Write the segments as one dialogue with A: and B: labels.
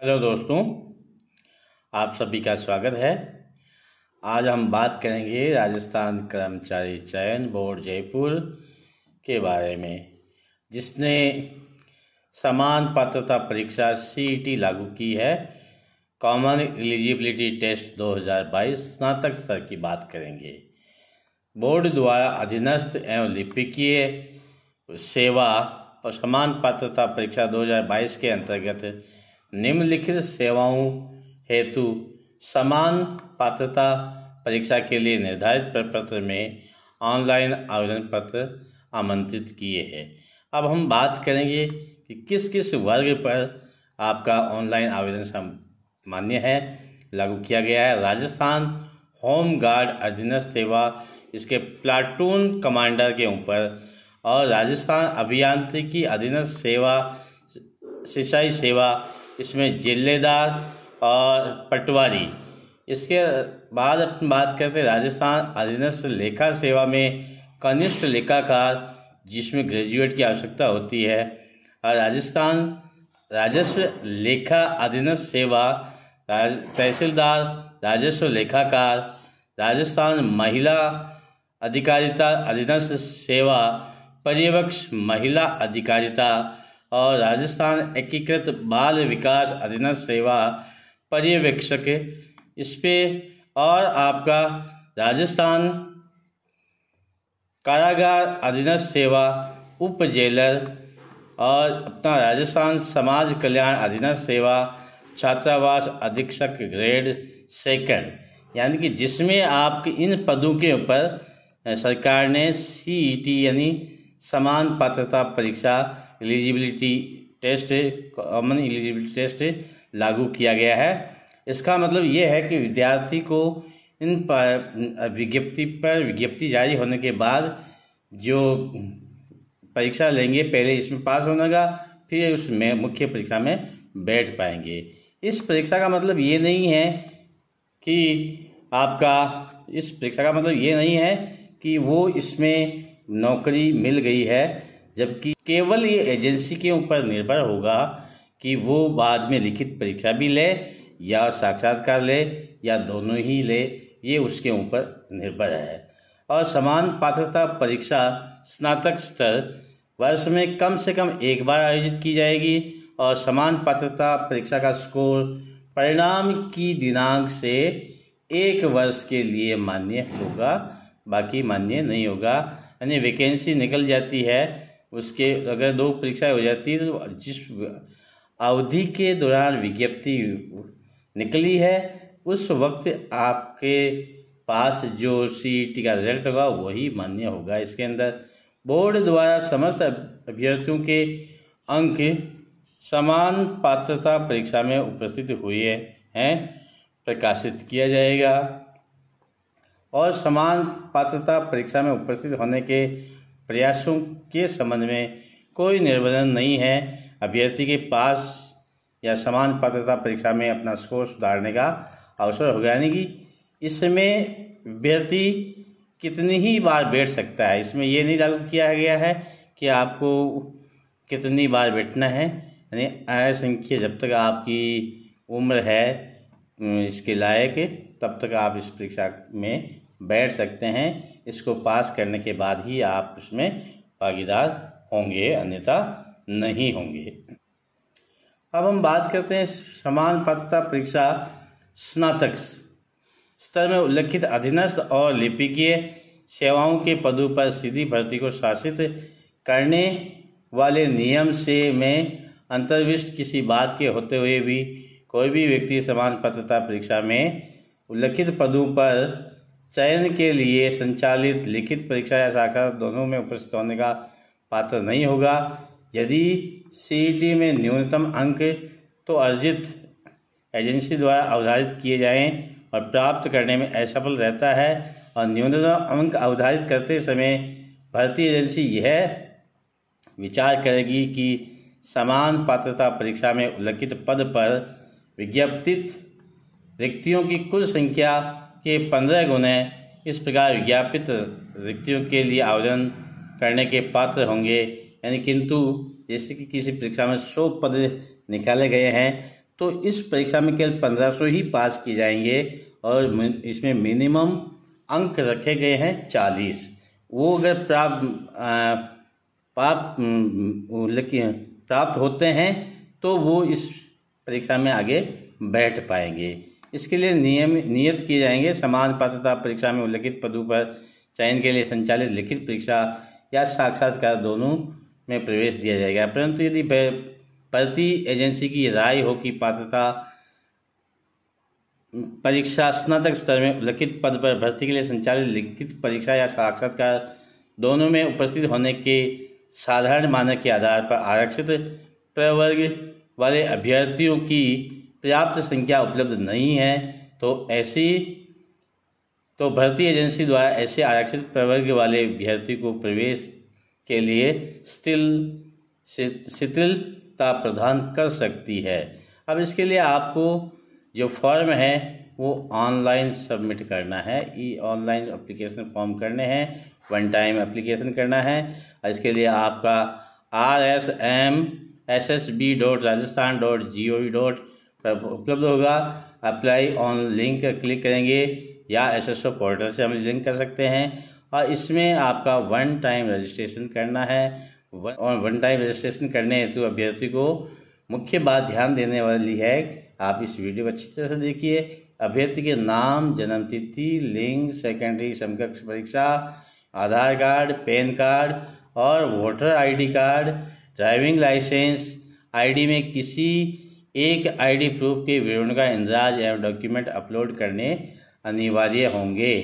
A: Hello दोस्तों, आप सभी का स्वागत है। आज हम बात करेंगे राजस्थान कर्मचारी चयन बोर्ड जयपुर के बारे में, जिसने समान पात्रता परीक्षा सीईटी लागू की है। कॉमन एलिजिबिलिटी टेस्ट 2022 स्नातक स्तर की बात करेंगे। बोर्ड द्वारा अधीनस्थ एवं लिपिकीय सेवा और समान पात्रता परीक्षा 2022 के अंतर्गत निम्नलिखित सेवाओं हेतु समान पात्रता परीक्षा के लिए निर्धारित प्रपत्र में ऑनलाइन आवेदन पत्र आमंत्रित किए हैं। अब हम बात करेंगे कि किस किस वर्ग पर आपका ऑनलाइन आवेदन मान्य है, लागू किया गया है। राजस्थान होम गार्ड अधीनस्थ सेवा इसके प्लाटून कमांडर के ऊपर, और राजस्थान अभियांत्रिकी अधीनस्थ सेवा सिंचाई सेवा इसमें जिलेदार और पटवारी। इसके बाद अपन बात करते हैं राजस्थान अधीनस्थ लेखा सेवा में कनिष्ठ लेखाकार, जिसमें ग्रेजुएट की आवश्यकता होती है। और राजस्थान राजस्व लेखा अधीनस्थ सेवा तहसीलदार राजस्व लेखाकार। राजस्थान महिला अधिकारिता अधीनस्थ सेवा पर्यवेक्षक महिला अधिकारिता, और राजस्थान एकीकृत बाल विकास अधीनस्थ सेवा पर्यवेक्षक इस पे, और आपका राजस्थान कारागार अधीनस्थ सेवा उप जेलर, और अपना राजस्थान समाज कल्याण अधीनस्थ सेवा छात्रावास अधीक्षक ग्रेड सेकंड, यानी कि जिसमें आपके इन पदों के ऊपर सरकार ने सीईटी यानी समान पात्रता परीक्षा eligibility test, common eligibility test लागू किया गया है। इसका मतलब ये है कि विद्यार्थी को इन विज्ञप्ति जारी होने के बाद जो परीक्षा लेंगे, पहले इसमें पास होने का, फिर उसमें मुख्य परीक्षा में बैठ पाएंगे। इस परीक्षा का मतलब ये नहीं है कि इस परीक्षा का मतलब ये नहीं है कि वो इसमें नौकरी मिल गई है, जबकि केवल ये एजेंसी के ऊपर निर्भर होगा कि वो बाद में लिखित परीक्षा भी ले या साक्षात्कार ले या दोनों ही ले, ये उसके ऊपर निर्भर है। और समान पात्रता परीक्षा स्नातक स्तर वर्ष में कम से कम एक बार आयोजित की जाएगी, और समान पात्रता परीक्षा का स्कोर परिणाम की दिनांक से 1 वर्ष के लिए मान्य होगा, बाकी मान्य नहीं होगा। यानी वैकेंसी निकल जाती है, उसके अगर 2 परीक्षाएं हो जाती है तो जिस अवधि के दौरान विज्ञप्ति निकली है उस वक्त आपके पास जो सीईटी का रिजल्ट होगा वही मान्य होगा। इसके अंदर बोर्ड द्वारा समस्त अभ्यर्थियों के अंक समान पात्रता परीक्षा में उपस्थित हुए हैं प्रकाशित किया जाएगा, और समान पात्रता परीक्षा में उपस्थित होने के प्रयासों के संबंध में कोई निर्बंध नहीं है। अभ्यर्थी के पास या समान पात्रता परीक्षा में अपना स्कोर सुधारने का अवसर होगा, यानी कि इसमें अभ्यर्थी कितनी ही बार बैठ सकता है। इसमें ये नहीं लागू किया गया है कि आपको कितनी बार बैठना है, यानी असंख्य जब तक आपकी उम्र है इसके लायक तब तक आप इस परीक्षा में बैठ सकते हैं। इसको पास करने के बाद ही आप उसमें भागीदार होंगे, अन्यथा नहीं होंगे। अब हम बात करते हैं समान पात्रता परीक्षा स्नातक स्तर में उल्लिखित अधीनस्थ और लिपिकीय सेवाओं के पदों पर सीधी भर्ती को शासित करने वाले नियम से में अंतर्विष्ट किसी बात के होते हुए भी कोई भी व्यक्ति समान पात्रता परीक्षा में उल्लिखित पदों पर चयन के लिए संचालित लिखित परीक्षा या साक्षात्कार दोनों में उपस्थित होने का पात्र नहीं होगा। यदि सीईटी में न्यूनतम अंक तो अर्जित एजेंसी द्वारा अवधारित किए जाएं और प्राप्त करने में असफल रहता है, और न्यूनतम अंक अवधारित करते समय भर्ती एजेंसी यह विचार करेगी कि समान पात्रता परीक्षा में उल्लिखित पद पर विज्ञापित रिक्तियों की कुल संख्या के 15 गुने इस प्रकार विज्ञापित रिक्तियों के लिए आवेदन करने के पात्र होंगे। यानी किंतु जैसे कि किसी परीक्षा में 100 पद निकाले गए हैं तो इस परीक्षा में केवल 1500 ही पास किए जाएंगे और इसमें मिनिमम अंक रखे गए हैं 40। वो अगर प्राप्त होते हैं तो वो इस परीक्षा में आगे बैठ पाएंगे। इसके लिए नियत किए जाएंगे। समान पात्रता परीक्षा में उल्लिखित पदों पर चयन के लिए संचालित लिखित परीक्षा या साक्षात्कार दोनों में प्रवेश दिया जाएगा। परंतु यदि भर्ती एजेंसी की राय हो कि पात्रता परीक्षा स्नातक स्तर में उल्लिखित पद पर भर्ती के लिए संचालित लिखित परीक्षा या साक्षात्कार दोनों में उपस्थित होने के साधारण मानक के आधार पर आरक्षित प्रवर्ग वाले अभ्यर्थियों की पर्याप्त संख्या उपलब्ध नहीं है तो भर्ती एजेंसी द्वारा ऐसे आरक्षित प्रवर्ग वाले अभ्यर्थी को प्रवेश के लिए शिथिलता प्रदान कर सकती है। अब इसके लिए आपको जो फॉर्म है वो ऑनलाइन सबमिट करना है। ऑनलाइन एप्लीकेशन फॉर्म करने हैं, 1 टाइम एप्लीकेशन करना है। और इसके लिए आपका rsmssb.rajasthan.gov. पर उपलब्ध होगा। अप्लाई ऑन लिंक क्लिक करेंगे या SSO पोर्टल से हम लिंक कर सकते हैं और इसमें आपका 1 टाइम रजिस्ट्रेशन करना है। और 1 टाइम रजिस्ट्रेशन करने हेतु अभ्यर्थी को मुख्य बात ध्यान देने वाली है, आप इस वीडियो को अच्छी तरह से देखिए। अभ्यर्थी के नाम, जन्म तिथि, लिंग, सेकेंडरी समकक्ष परीक्षा, आधार कार्ड, पैन कार्ड और voter ID card, driving licence, ID में किसी एक ID प्रूफ के विवरण का इंदराज एवं डॉक्यूमेंट अपलोड करने अनिवार्य होंगे।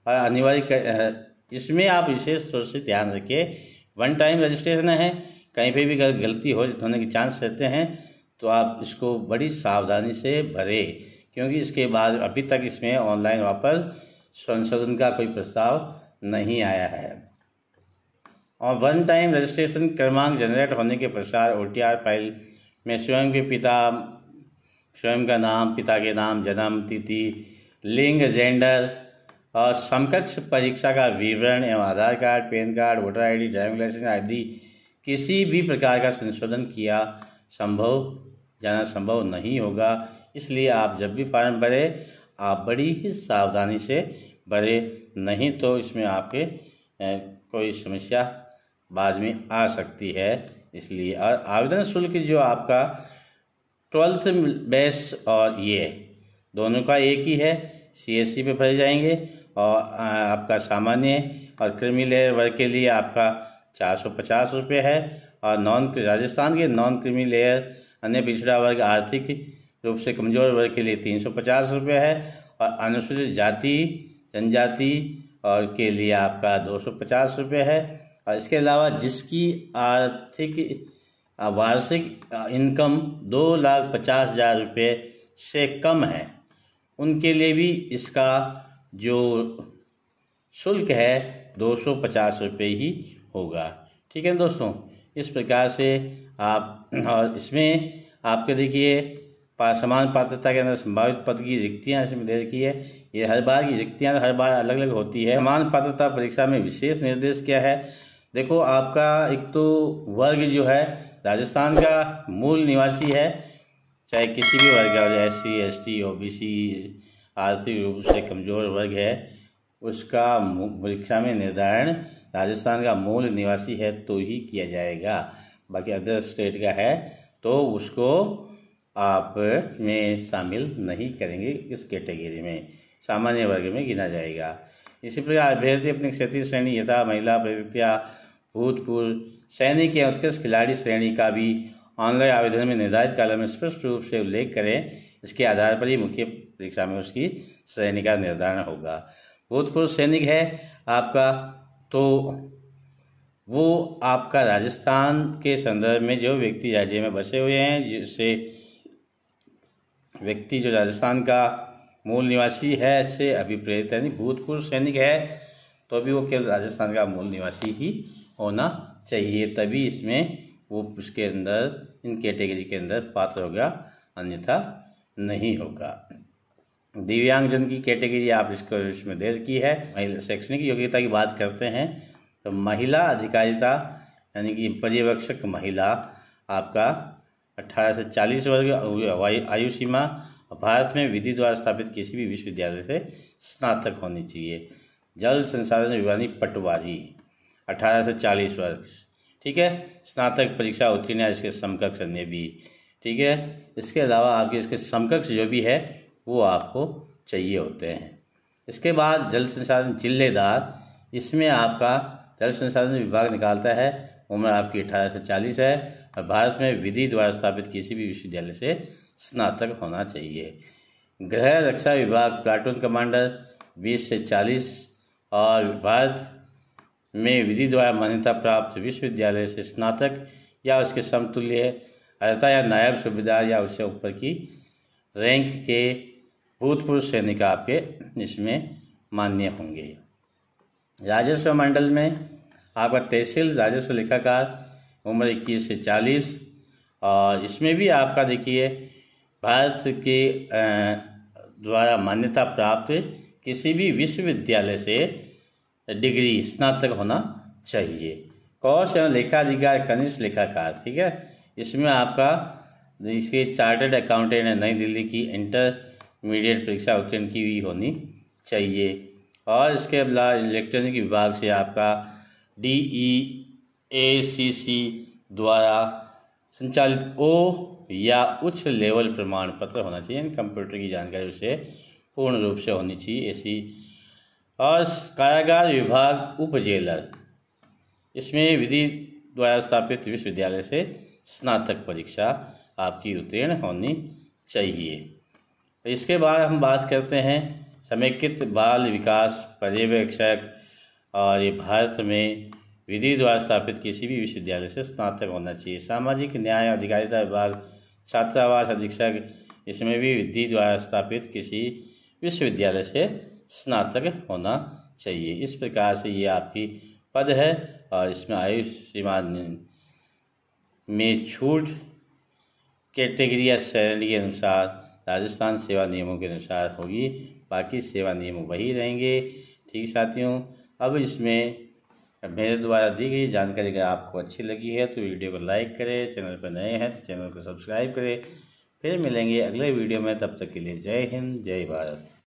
A: और इसमें आप विशेष तौर से ध्यान रखिए, 1 टाइम रजिस्ट्रेशन है, कहीं पे भी गलती होने के चांस रहते हैं तो आप इसको बड़ी सावधानी से भरें, क्योंकि इसके बाद अभी तक इसमें ऑनलाइन वापस संशोधन का कोई प्रस्ताव नहीं आया है। और 1 टाइम रजिस्ट्रेशन क्रमांक जनरेट होने के पश्चात OTR फाइल में स्वयं का नाम, पिता के नाम, जन्म तिथि, लिंग, जेंडर और समकक्ष परीक्षा का विवरण एवं Aadhaar card, PAN card, voter ID, driving licence आदि किसी भी प्रकार का संशोधन जाना संभव नहीं होगा। इसलिए आप जब भी फॉर्म भरें आप बड़ी ही सावधानी से भरें, नहीं तो इसमें आपके कोई समस्या बाद में आ सकती है। इसलिए और आवेदन शुल्क जो आपका 12th बेस और ये दोनों का एक ही है, CSC पे भरे जाएंगे। और आपका सामान्य और क्रीमी लेयर वर्ग के लिए आपका 450 रुपये है और राजस्थान के नॉन क्रीमी लेयर अन्य पिछड़ा वर्ग आर्थिक रूप से कमजोर वर्ग के लिए 350 रुपये है और अनुसूचित जाति जनजाति और के लिए आपका 250 रुपये है। और इसके अलावा जिसकी वार्षिक इनकम 2,50,000 रुपये से कम है उनके लिए भी इसका जो शुल्क है 250 रुपये ही होगा। ठीक है दोस्तों, इस प्रकार से आप, और इसमें आपके देखिए समान पात्रता के अंदर संभावित पद की रिक्तियाँ इसमें दे रखी है। ये हर बार की रिक्तियाँ हर बार अलग अलग होती है। समान पात्रता परीक्षा में विशेष निर्देश क्या है? देखो, आपका एक तो वर्ग जो है राजस्थान का मूल निवासी है, चाहे किसी भी वर्ग का, SC ST OBC आर्थिक रूप से कमजोर वर्ग है, उसका परीक्षा में निर्धारण राजस्थान का मूल निवासी है तो ही किया जाएगा। बाकी अदर स्टेट का है तो उसको आप में शामिल नहीं करेंगे, इस कैटेगरी में सामान्य वर्ग में गिना जाएगा। इसी प्रकार अभ्यर्थी अपनी क्षेत्रीय श्रेणी यथा महिला प्रतियोगिता, भूतपूर्व सैनिक या उत्कृष्ट खिलाड़ी श्रेणी का भी ऑनलाइन आवेदन में निर्धारित कालम में स्पष्ट रूप से उल्लेख करें। इसके आधार पर ही मुख्य परीक्षा में उसकी श्रेणी का निर्धारण होगा। भूतपूर्व सैनिक है आपका, तो वो आपका राजस्थान के संदर्भ में जो व्यक्ति राज्य में बसे हुए हैं, जिससे व्यक्ति जो राजस्थान का मूल निवासी है से अभिप्रेत है। भूतपूर्व सैनिक है तो भी वो केवल राजस्थान का मूल निवासी ही होना चाहिए, तभी इसमें वो उसके अंदर इन कैटेगरी के अंदर पात्र होगा, अन्यथा नहीं होगा। दिव्यांगजन की कैटेगरी आप इसको इसमें दे रखी है। महिला शैक्षणिक योग्यता की बात करते हैं तो महिला अधिकारिता यानी कि पर्यवेक्षक महिला आपका 18 से 40 वर्ग आयु सीमा। भारत में विधि द्वारा स्थापित किसी भी विश्वविद्यालय से स्नातक होनी चाहिए। जल संसाधन विभाग पटवारी 18 से 40 वर्ग, ठीक है। स्नातक परीक्षा उत्तीर्ण है, इसके समकक्ष अन्य भी, ठीक है। इसके अलावा आपके इसके समकक्ष जो भी है वो आपको चाहिए होते हैं। इसके बाद जल संसाधन जिलेदार, इसमें आपका जल संसाधन विभाग निकालता है, उम्र आपकी 18 से 40 है और भारत में विधि द्वारा स्थापित किसी भी विश्वविद्यालय से स्नातक होना चाहिए। गृह रक्षा विभाग प्लाटून कमांडर 20 से 40 और भारत में विधि द्वारा मान्यता प्राप्त विश्वविद्यालय से स्नातक या उसके समतुल्य अर्हता या नायब सूबेदार या उससे ऊपर की रैंक के भूतपूर्व सैनिक आपके इसमें मान्य होंगे। राजस्व मंडल में आपका तहसील राजस्व लेखाकार, उम्र 21 से 40 और इसमें भी आपका देखिए भारत के द्वारा मान्यता प्राप्त किसी भी विश्वविद्यालय से डिग्री स्नातक होना चाहिए। कौश एवं लेखाधिकार कनिष्ठ लेखाकार, ठीक है। इसमें आपका इसके चार्टर्ड अकाउंटेंट नई दिल्ली की इंटरमीडिएट परीक्षा उत्तीर्ण की हुई होनी चाहिए। और इसके अलावा इलेक्ट्रॉनिक विभाग से आपका DEACC द्वारा संचालित O या उच्च लेवल प्रमाण पत्र होना चाहिए, यानी कंप्यूटर की जानकारी उसे पूर्ण रूप से होनी चाहिए ऐसी। और कारागार विभाग उप जेलर, इसमें विधि द्वारा स्थापित विश्वविद्यालय से स्नातक परीक्षा आपकी उत्तीर्ण होनी चाहिए। इसके बाद हम बात करते हैं समेकित बाल विकास पर्यवेक्षक, और ये भारत में विधि द्वारा स्थापित किसी भी विश्वविद्यालय से स्नातक होना चाहिए। सामाजिक न्याय और अधिकारिता विभाग छात्रावास अधीक्षक, इसमें भी विधि द्वारा स्थापित किसी विश्वविद्यालय से स्नातक होना चाहिए। इस प्रकार से ये आपकी पद है और इसमें आयु सीमा में छूट कैटेगरी या श्रेणी के अनुसार राजस्थान सेवा नियमों के अनुसार होगी, बाकी सेवा नियम वही रहेंगे। ठीक साथियों, अब इसमें मेरे द्वारा दी गई जानकारी अगर आपको अच्छी लगी है तो वीडियो को लाइक करें, चैनल पर नए हैं तो चैनल को सब्सक्राइब करें। फिर मिलेंगे अगले वीडियो में, तब तक के लिए जय हिंद जय भारत।